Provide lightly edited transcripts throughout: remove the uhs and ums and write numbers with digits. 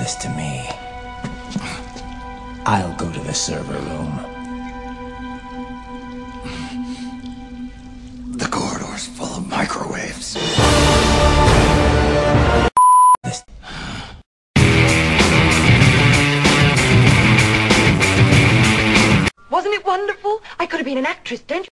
this to me. I'll go to the server room. The corridor's full of microwaves. Wasn't it wonderful? I could have been an actress, don't you?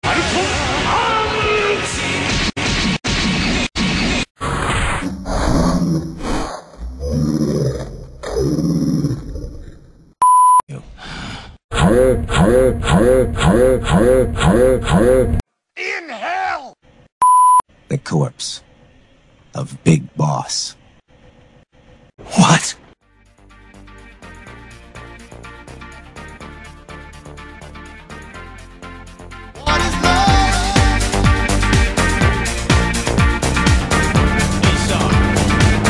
In hell! The corpse of Big Boss. What? What is love? Hey, son,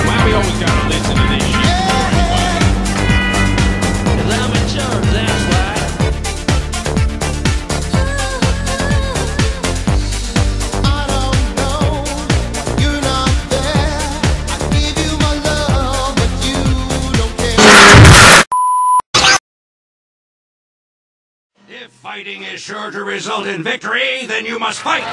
why we always gotta listen to this shit? Cause I'm in charge, that's why. I don't know. You're not there. I give you my love, but you don't care. If fighting is sure to result in victory, then you must fight!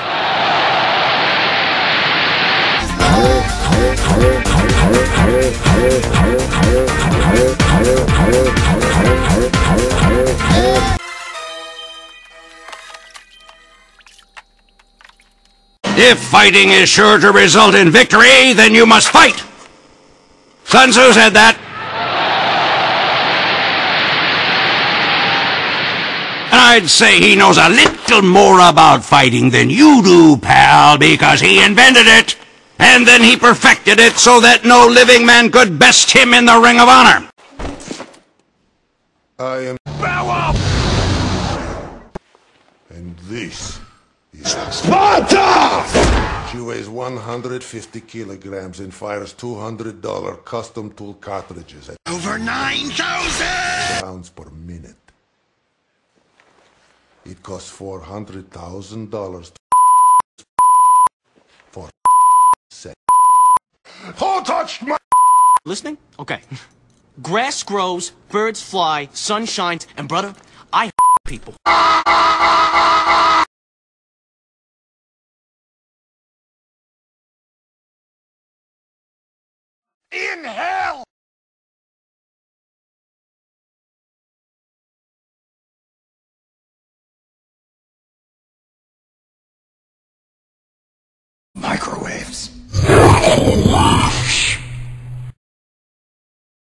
If fighting is sure to result in victory, then you must fight! Sun Tzu said that. And I'd say he knows a little more about fighting than you do, pal, because he invented it. And then he perfected it so that no living man could best him in the Ring of Honor. I am Bow up! and this is Sparta! She weighs 150 kilograms and fires $200 custom tool cartridges at Over 9,000! rounds per minute. It costs $400,000 for sex. Who touched my... Listening? Okay. Grass grows, birds fly, sun shines, and brother, I people. In hell! Microwaves.